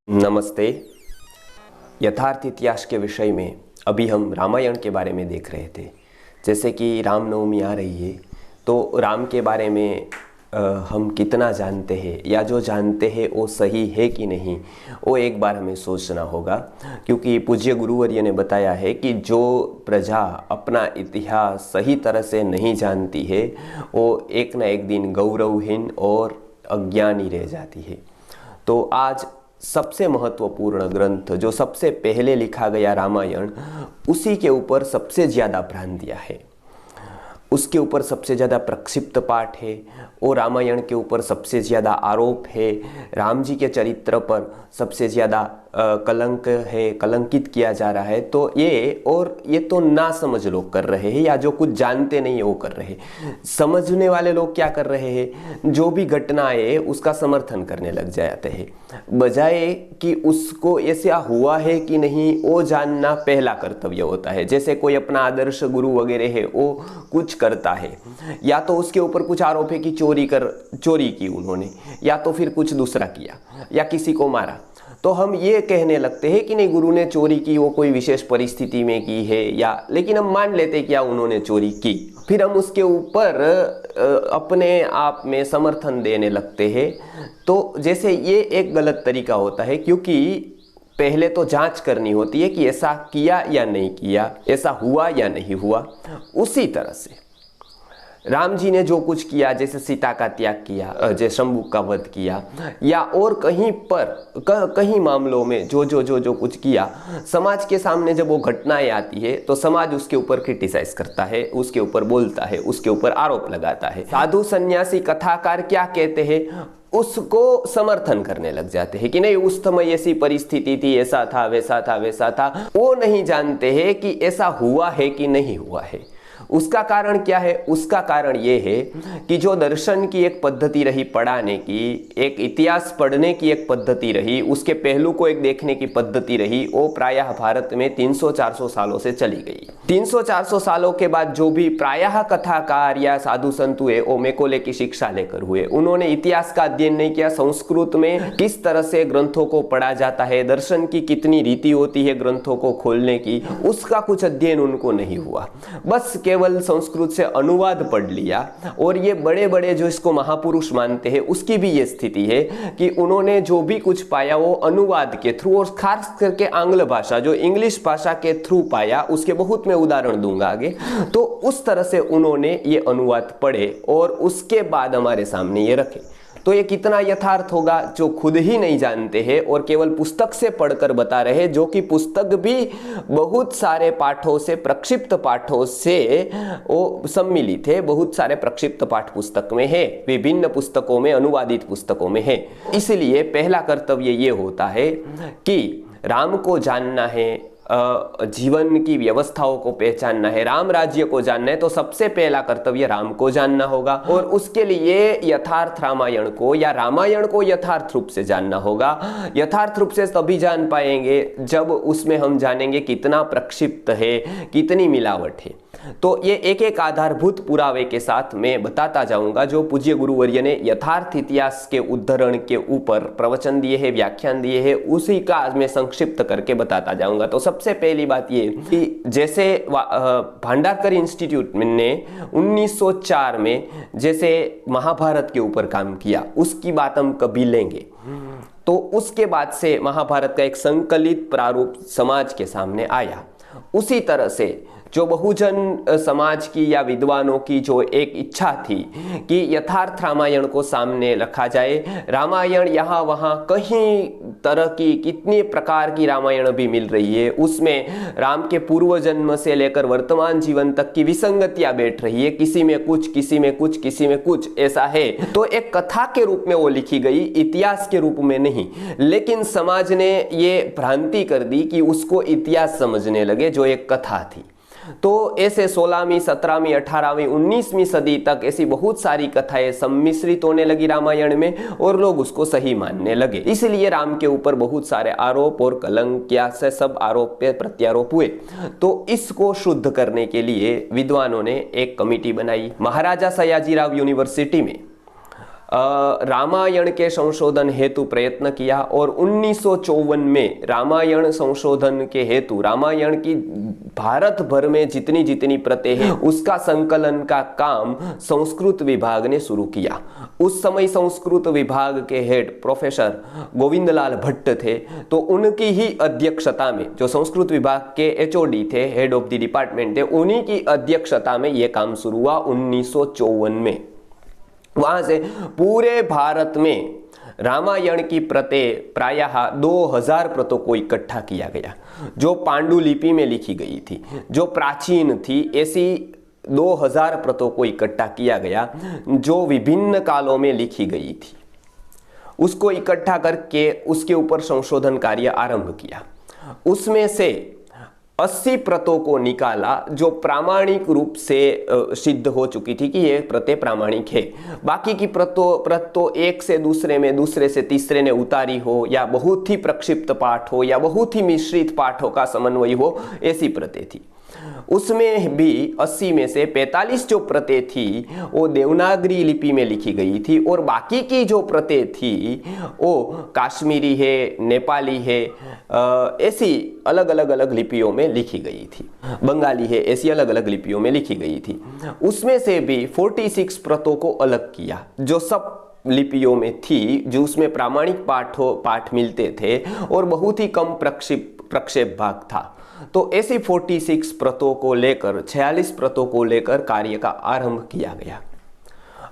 नमस्ते। यथार्थ इतिहास के विषय में अभी हम रामायण के बारे में देख रहे थे। जैसे कि रामनवमी आ रही है तो राम के बारे में हम कितना जानते हैं या जो जानते हैं वो सही है कि नहीं, वो एक बार हमें सोचना होगा। क्योंकि पूज्य गुरुवर्य ने बताया है कि जो प्रजा अपना इतिहास सही तरह से नहीं जानती है वो एक न एक दिन गौरवहीन और अज्ञानी रह जाती है। तो आज सबसे महत्वपूर्ण ग्रंथ जो सबसे पहले लिखा गया रामायण, उसी के ऊपर सबसे ज़्यादा भ्रांतियाँ है, उसके ऊपर सबसे ज़्यादा प्रक्षिप्त पाठ है और रामायण के ऊपर सबसे ज़्यादा आरोप है। राम जी के चरित्र पर सबसे ज़्यादा कलंक है, कलंकित किया जा रहा है। तो ये तो ना समझ लोग कर रहे हैं या जो कुछ जानते नहीं वो कर रहे हैं। समझने वाले लोग क्या कर रहे हैं, जो भी घटना है उसका समर्थन करने लग जाते हैं, बजाय कि उसको ऐसा हुआ है कि नहीं वो जानना पहला कर्तव्य होता है। जैसे कोई अपना आदर्श गुरु वगैरह है, वो कुछ करता है या तो उसके ऊपर कुछ आरोप है कि चोरी की उन्होंने, या तो फिर कुछ दूसरा किया या किसी को मारा, तो हम ये कहने लगते हैं कि नहीं गुरु ने चोरी की, वो कोई विशेष परिस्थिति में की है, या लेकिन हम मान लेते हैं कि उन्होंने चोरी की, फिर हम उसके ऊपर अपने आप में समर्थन देने लगते हैं। तो जैसे ये एक गलत तरीका होता है, क्योंकि पहले तो जांच करनी होती है कि ऐसा किया या नहीं किया, ऐसा हुआ या नहीं हुआ। उसी तरह से राम जी ने जो कुछ किया, जैसे सीता का त्याग किया, जैसे शंभू का वध किया, या और कहीं पर कहीं मामलों में जो कुछ किया, समाज के सामने जब वो घटनाएं आती है तो समाज उसके ऊपर क्रिटिसाइज करता है, उसके ऊपर बोलता है, उसके ऊपर आरोप लगाता है। साधु सन्यासी कथाकार क्या कहते हैं, उसको समर्थन करने लग जाते हैं कि नहीं उस समय ऐसी परिस्थिति थी, ऐसा था वैसा था। वो नहीं जानते हैं कि ऐसा हुआ है कि नहीं हुआ है। उसका कारण क्या है? उसका कारण ये है कि जो दर्शन की एक पद्धति रही पढ़ाने की, एक इतिहास पढ़ने की एक पद्धति रही, उसके पहलू को एक देखने की पद्धति रही, वो प्रायः भारत में 300-400 सालों से चली गई। 300-400 सालों के बाद जो भी प्रायः कथाकार या साधु संत हुए, वो मैकोले की शिक्षा लेकर हुए। उन्होंने इतिहास का अध्ययन नहीं किया, संस्कृत में किस तरह से ग्रंथों को पढ़ा जाता है, दर्शन की कितनी रीति होती है ग्रंथों को खोलने की, उसका कुछ अध्ययन उनको नहीं हुआ। बस केवल संस्कृत से अनुवाद पढ़ लिया। और ये बड़े बड़े जो इसको महापुरुष मानते हैं, उसकी भी ये स्थिति है कि उन्होंने जो भी कुछ पाया वो अनुवाद के थ्रू, और खास करके आंग्ल भाषा जो इंग्लिश भाषा के थ्रू पाया, उसके बहुत मैं उदाहरण दूंगा आगे। तो उस तरह से उन्होंने ये अनुवाद पढ़े और उसके बाद हमारे सामने ये रखे। तो ये कितना यथार्थ होगा जो खुद ही नहीं जानते हैं और केवल पुस्तक से पढ़कर बता रहे, जो कि पुस्तक भी बहुत सारे पाठों से, प्रक्षिप्त पाठों से वो सम्मिलित है। बहुत सारे प्रक्षिप्त पाठ पुस्तक में है, विभिन्न पुस्तकों में, अनुवादित पुस्तकों में है। इसलिए पहला कर्तव्य ये होता है कि राम को जानना है, जीवन की व्यवस्थाओं को पहचानना है, राम राज्य को जानना है, तो सबसे पहला कर्तव्य राम को जानना होगा। और उसके लिए यथार्थ रामायण को या रामायण को यथार्थ रूप से जानना होगा। यथार्थ रूप से तभी जान पाएंगे जब उसमें हम जानेंगे कितना प्रक्षिप्त है, कितनी मिलावट है। तो ये एक एक आधारभूत पुरावे के साथ मैं बताता जाऊंगा, जो पूज्य गुरुवर्य ने यथार्थ इतिहास के उद्धरण के ऊपर प्रवचन दिए हैं, व्याख्यान दिए हैं, उसी का आज मैं संक्षिप्त करके बताता जाऊंगा। तो सबसे पहली बात ये कि जैसे भांडारकर इंस्टीट्यूट ने 1904 में जैसे महाभारत के ऊपर काम किया, उसकी बात हम कभी लेंगे। तो उसके बाद से महाभारत का एक संकलित प्रारूप समाज के सामने आया। उसी तरह से जो बहुजन समाज की या विद्वानों की जो एक इच्छा थी कि यथार्थ रामायण को सामने रखा जाए। रामायण यहाँ वहाँ कहीं तरह की, कितनी प्रकार की रामायण भी मिल रही है, उसमें राम के पूर्व जन्म से लेकर वर्तमान जीवन तक की विसंगतियां बैठ रही है, किसी में कुछ, किसी में कुछ, किसी में कुछ, ऐसा है। तो एक कथा के रूप में वो लिखी गई, इतिहास के रूप में नहीं। लेकिन समाज ने ये भ्रांति कर दी कि उसको इतिहास समझने लगे जो एक कथा थी। तो ऐसे 16वीं, 17वीं, 18वीं, 19वीं सदी तक ऐसी बहुत सारी कथाएं सम्मिश्रित होने लगी रामायण में और लोग उसको सही मानने लगे। इसलिए राम के ऊपर बहुत सारे आरोप और कलंक या से सब आरोप पे प्रत्यारोप हुए। तो इसको शुद्ध करने के लिए विद्वानों ने एक कमेटी बनाई। महाराजा सयाजीराव यूनिवर्सिटी में रामायण के संशोधन हेतु प्रयत्न किया और 1954 में रामायण संशोधन के हेतु रामायण की भारत भर में जितनी जितनी प्रतें हैं उसका संकलन का काम संस्कृत विभाग ने शुरू किया। उस समय संस्कृत विभाग के हेड प्रोफेसर गोविंदलाल भट्ट थे, तो उनकी ही अध्यक्षता में, जो संस्कृत विभाग के एचओडी थे, हेड ऑफ द डिपार्टमेंट थे, उन्हीं की अध्यक्षता में यह काम शुरू हुआ 1954 में। वहां से पूरे भारत में रामायण की प्रतें प्रायः 2000 प्रतों को इकट्ठा किया गया, जो पांडुलिपि में लिखी गई थी, जो प्राचीन थी, ऐसी 2000 प्रतों को इकट्ठा किया गया जो विभिन्न कालों में लिखी गई थी। उसको इकट्ठा करके उसके ऊपर संशोधन कार्य आरंभ किया। उसमें से 80 प्रतों को निकाला जो प्रामाणिक रूप से सिद्ध हो चुकी थी कि ये प्रतें प्रामाणिक है। बाकी की प्रतों एक से दूसरे में, दूसरे से तीसरे ने उतारी हो, या बहुत ही प्रक्षिप्त पाठ हो, या बहुत ही मिश्रित पाठों का समन्वय हो, ऐसी प्रतें थी। उसमें भी 80 में से 45 जो प्रतें थी वो देवनागरी लिपि में लिखी गई थी, और बाकी की जो प्रतें थी वो काश्मीरी है, नेपाली है, ऐसी अलग अलग लिपियों में लिखी गई थी, बंगाली है, ऐसी अलग अलग लिपियों में लिखी गई थी। उसमें से भी 46 प्रतों को अलग किया जो सब लिपियों में थी, जो उसमें प्रामाणिक पाठ मिलते थे और बहुत ही कम प्रक्षेप भाग था। तो ऐसी 46 प्रतों को लेकर, 46 प्रतों को लेकर कार्य का आरंभ किया गया।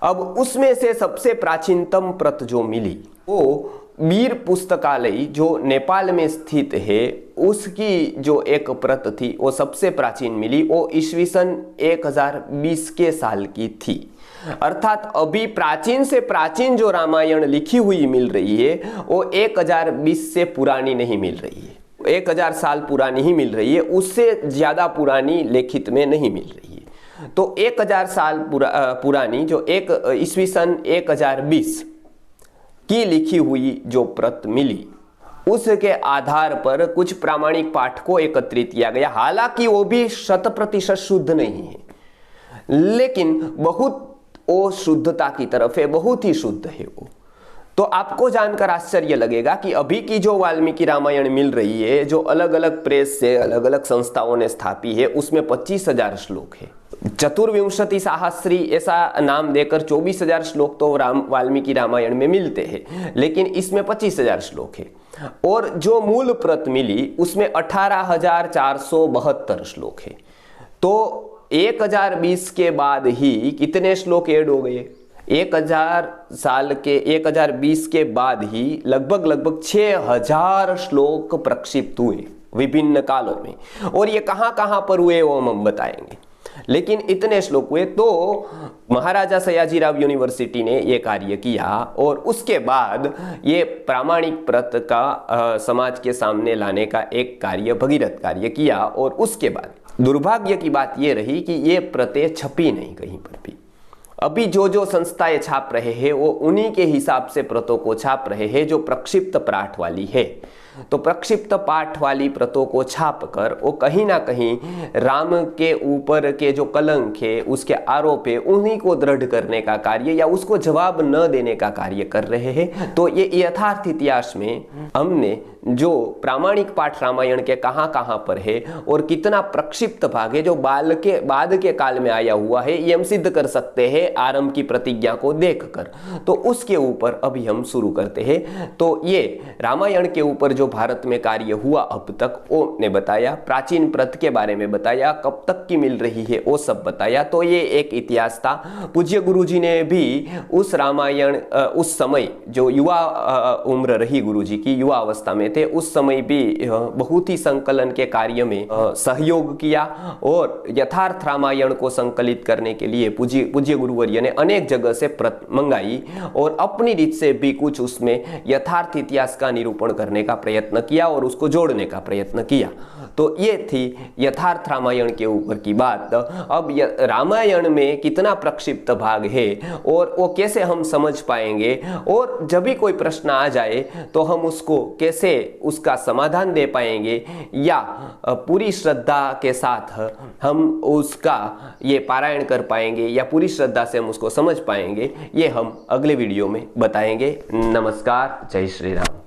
अब उसमें से सबसे प्राचीनतम प्रत जो मिली वो वीर पुस्तकालय जो नेपाल में स्थित है, उसकी जो एक प्रत थी वो सबसे प्राचीन मिली। वो ईस्वीसन 1020 के साल की थी। अर्थात अभी प्राचीन से प्राचीन जो रामायण लिखी हुई मिल रही है वो 1020 से पुरानी नहीं मिल रही है, 1000 साल पुरानी ही मिल रही है, उससे ज्यादा पुरानी लिखित में नहीं मिल रही है। तो 1000 साल पुरानी जो ईस्वीसन 1020 की लिखी हुई जो प्रत मिली, उसके आधार पर कुछ प्रामाणिक पाठ को एकत्रित किया गया। हालांकि वो भी 100% शुद्ध नहीं है, लेकिन बहुत वो शुद्धता की तरफ है, बहुत ही शुद्ध है वो। तो आपको जानकर आश्चर्य लगेगा कि अभी की जो वाल्मीकि रामायण मिल रही है, जो अलग अलग प्रेस से अलग अलग संस्थाओं ने स्थापी है, उसमें 25,000 श्लोक है। चतुर्विंशति सहस्री ऐसा नाम देकर 24,000 श्लोक तो वाल्मीकि रामायण में मिलते हैं, लेकिन इसमें 25,000 श्लोक है। और जो मूल प्रत मिली उसमें 18,472 श्लोक है। तो 1020 के बाद ही कितने श्लोक ऐड हो गए? 1020 के बाद ही लगभग 6,000 श्लोक प्रक्षिप्त हुए विभिन्न कालों में। और ये कहां पर हुए वो हम बताएंगे, लेकिन इतने श्लोक हुए। तो महाराजा सयाजीराव यूनिवर्सिटी ने ये कार्य किया और उसके बाद ये प्रामाणिक प्रत का समाज के सामने लाने का एक कार्य, भगीरथ कार्य किया। और उसके बाद दुर्भाग्य की बात ये रही कि ये प्रतें छपी नहीं कहीं पर भी। अभी जो संस्थाएं छाप रहे हैं वो उन्हीं के हिसाब से प्रतों को छाप रहे हैं जो प्रक्षिप्त पाठ वाली है। तो प्रक्षिप्त पाठ वाली प्रतों को छाप कर वो कहीं ना कहीं राम के ऊपर के जो कलंक है, उसके आरोप है, उन्हीं को दृढ़ करने का कार्य या उसको जवाब न देने का कार्य कर रहे हैं। तो ये यथार्थ इतिहास में हमने जो प्रामाणिक पाठ रामायण के कहां पर है और कितना प्रक्षिप्त भाग है जो बाद के काल में आया हुआ है, ये हम सिद्ध कर सकते हैं आरंभ की प्रतिज्ञा को देखकर। तो उसके ऊपर अभी हम शुरू करते हैं। तो ये रामायण के ऊपर जो भारत में कार्य हुआ अब तक वो ने बताया, प्राचीन प्रत के बारे में बताया, कब तक की मिल रही है वो सब बताया। तो ये एक इतिहास था। पूज्य गुरुजी ने भी उस रामायण उस समय जो युवा उम्र रही गुरुजी की, युवा अवस्था में थे, उस समय भी बहुत ही संकलन के कार्य में सहयोग किया और यथार्थ रामायण को संकलित करने के लिए पूज्य गुरुवर्य ने अनेक जगह से प्रत मंगाई और अपनी रीत से भी कुछ उसमें यथार्थ इतिहास का निरूपण करने का प्रयत्न किया और उसको जोड़ने का प्रयत्न किया। तो ये थी यथार्थ रामायण के ऊपर की बात। अब रामायण में कितना प्रक्षिप्त भाग है और वो कैसे हम समझ पाएंगे, और जब भी कोई प्रश्न आ जाए तो हम उसको कैसे उसका समाधान दे पाएंगे, या पूरी श्रद्धा के साथ हम उसका ये पारायण कर पाएंगे, या पूरी श्रद्धा से हम उसको समझ पाएंगे, ये हम अगले वीडियो में बताएंगे। नमस्कार, जय श्री राम।